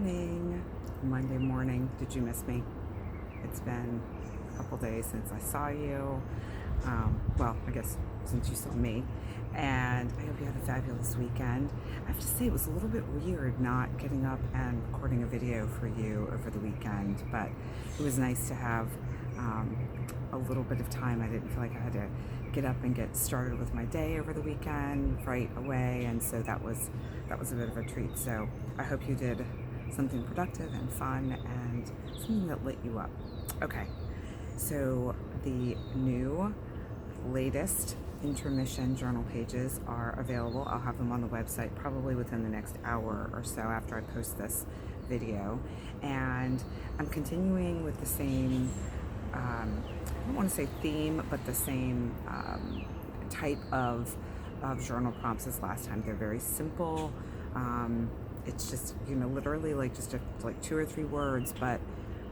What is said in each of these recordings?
morning. Monday morning. Did you miss me? It's been a couple days since I saw you. Well, I guess since you saw me. And I hope you had a fabulous weekend. I have to say, it was a little bit weird not getting up and recording a video for you over the weekend, but it was nice to have a little bit of time. I didn't feel like I had to get up and get started with my day over the weekend right away, and so that was a bit of a treat. So I hope you did something productive and fun and something that lit you up. Okay, so the new latest intermission journal pages are available. I'll have them on the website probably within the next hour or so after I post this video, and I'm continuing with the same I don't want to say theme, but the same type of journal prompts as last time. They're very simple. It's just, literally like just like 2 or 3 words, but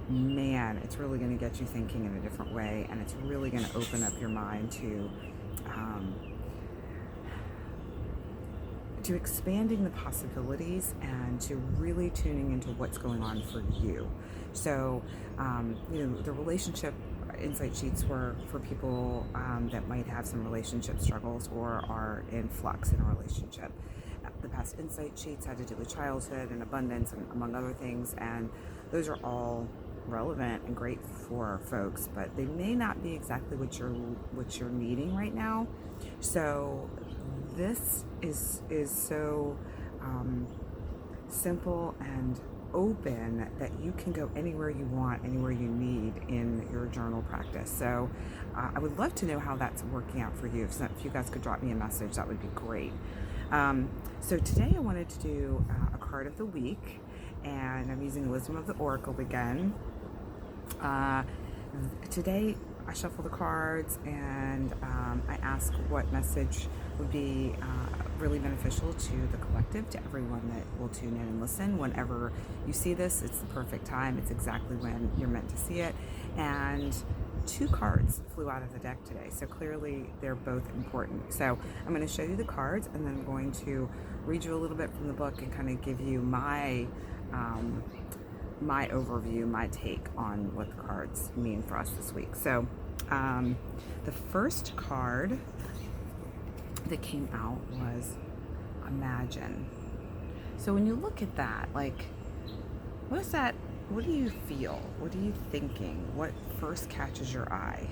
man, it's really going to get you thinking in a different way, and it's really going to open up your mind to expanding the possibilities and to really tuning into what's going on for you. So, the relationship insight sheets were for people that might have some relationship struggles or are in flux in a relationship. The past insight sheets had to do with childhood and abundance, and among other things, and those are all relevant and great for folks, but they may not be exactly what you're needing right now. So this is so simple and open that you can go anywhere you want, anywhere you need in your journal practice. So I would love to know how that's working out for you. If you guys could drop me a message, that would be great. So today I wanted to do a card of the week, and I'm using the Wisdom of the Oracle again. Today I shuffle the cards and I ask what message would be really beneficial to the collective, to everyone that will tune in and listen. Whenever you see this, it's the perfect time. It's exactly when you're meant to see it. And 2 cards flew out of the deck today, so clearly they're both important. So I'm going to show you the cards, and then I'm going to read you a little bit from the book and kind of give you my overview, my take on what the cards mean for us this week. So the first card that came out was Imagine. So when you look at that, like, what is that? What do you feel? What are you thinking? What first catches your eye?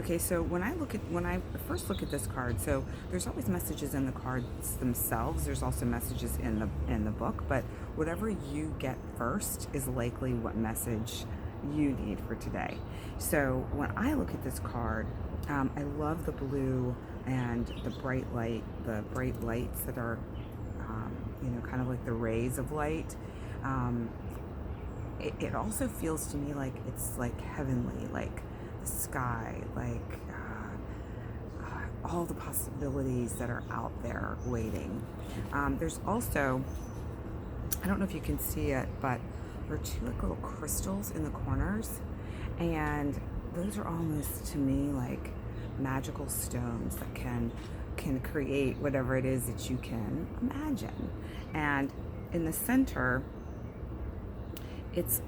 Okay, so when I first look at this card, so there's always messages in the cards themselves. There's also messages in the book, but whatever you get first is likely what message you need for today. So when I look at this card, I love the blue and the bright lights that are, kind of like the rays of light. It also feels to me like it's like heavenly, like the sky, like all the possibilities that are out there waiting. There's also, I don't know if you can see it, but there are 2 like little crystals in the corners, and those are almost, to me, like magical stones that can create whatever it is that you can imagine. And in the center, it's,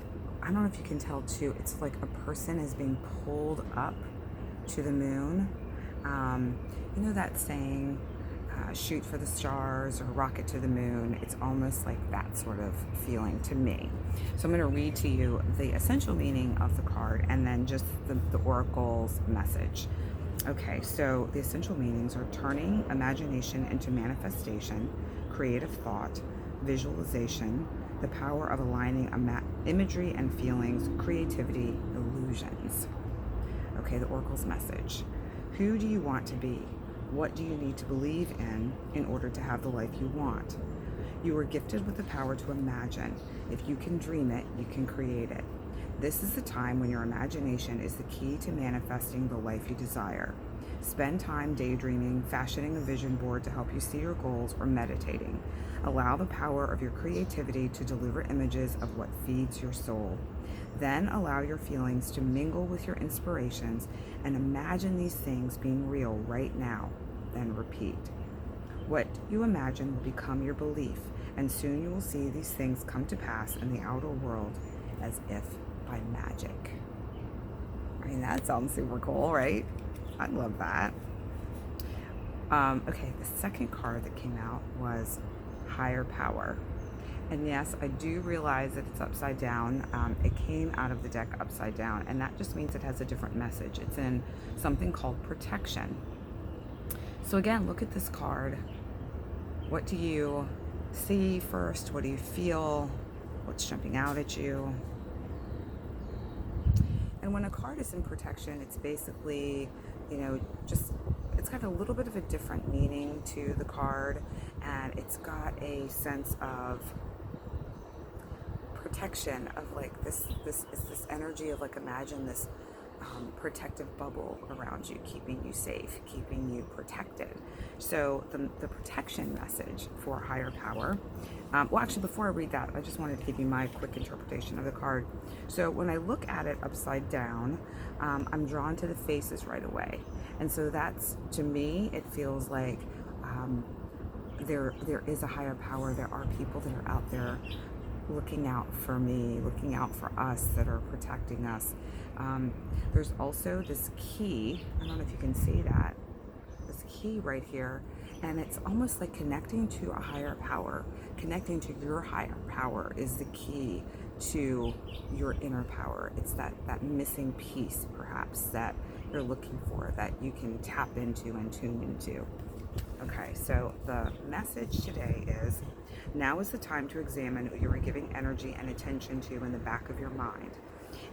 I don't know if you can tell too, it's like a person is being pulled up to the moon. You know that saying, shoot for the stars or rocket to the moon? It's almost like that sort of feeling to me. So I'm going to read to you the essential meaning of the card and then just the oracle's message. Okay, so the essential meanings are turning imagination into manifestation, creative thought, visualization, the power of aligning imagery and feelings, creativity, illusions. Okay, the oracle's message. Who do you want to be? What do you need to believe in order to have the life you want? You are gifted with the power to imagine. If you can dream it, you can create it. This is the time when your imagination is the key to manifesting the life you desire. Spend time daydreaming, fashioning a vision board to help you see your goals, or meditating. Allow the power of your creativity to deliver images of what feeds your soul. Then allow your feelings to mingle with your inspirations and imagine these things being real right now. Then repeat. What you imagine will become your belief, and soon you will see these things come to pass in the outer world as if by magic. I mean, that sounds super cool, right? I love that. Okay, the second card that came out was Higher Power. And yes, I do realize that it's upside down. It came out of the deck upside down, and that just means it has a different message. It's in something called protection. So again, look at this card. What do you see first? What do you feel? What's jumping out at you? And when a card is in protection, it's basically, just, it's got a little bit of a different meaning to the card, and it's got a sense of protection, of like this energy of, like, imagine this protective bubble around you, keeping you safe, keeping you protected. So the protection message for Higher Power, well, actually, before I read that, I just wanted to give you my quick interpretation of the card. So when I look at it upside down, I'm drawn to the faces right away. And so that's, to me, it feels like there is a higher power. There are people that are out there looking out for me, looking out for us, that are protecting us. There's also this key. I don't know if you can see that. This key right here. And it's almost like connecting to a higher power. Connecting to your higher power is the key to your inner power. It's that missing piece, perhaps, that you're looking for, that you can tap into and tune into. Okay, so the message today is, now is the time to examine what you are giving energy and attention to in the back of your mind.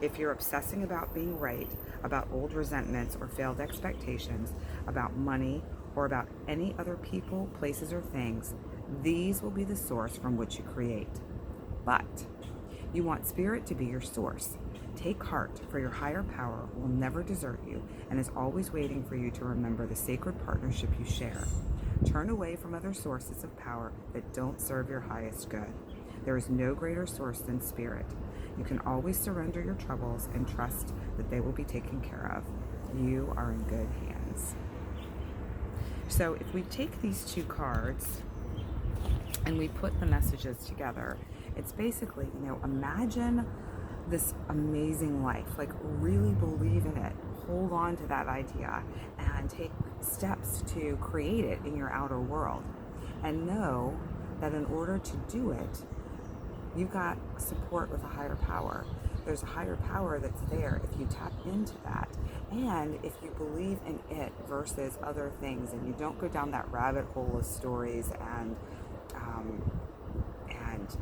If you're obsessing about being right, about old resentments or failed expectations, about money, or about any other people, places, or things, these will be the source from which you create. But you want spirit to be your source. Take heart, for your higher power will never desert you and is always waiting for you to remember the sacred partnership you share. Turn away from other sources of power that don't serve your highest good. There is no greater source than spirit. You can always surrender your troubles and trust that they will be taken care of. You are in good hands. So if we take these two cards and we put the messages together, it's basically, imagine this amazing life, like really believe in it, hold on to that idea, and take steps to create it in your outer world. And know that in order to do it, you've got support with a higher power. There's a higher power that's there if you tap into that. And if you believe in it versus other things, and you don't go down that rabbit hole of stories and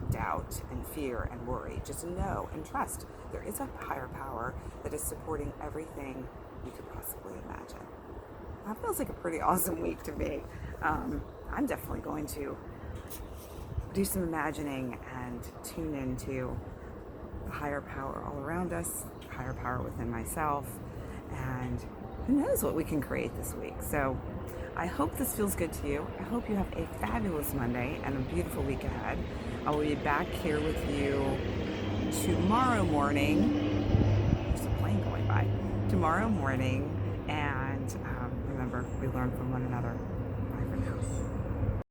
doubt and fear and worry, just know and trust there is a higher power that is supporting everything you could possibly imagine. That feels like a pretty awesome week to me. I'm definitely going to do some imagining and tune into the higher power all around us, higher power within myself, and who knows what we can create this week. So I hope this feels good to you. I hope you have a fabulous Monday and a beautiful week ahead. I will be back here with you tomorrow morning. There's a plane going by. Tomorrow morning. And remember, we learn from one another. Bye for now.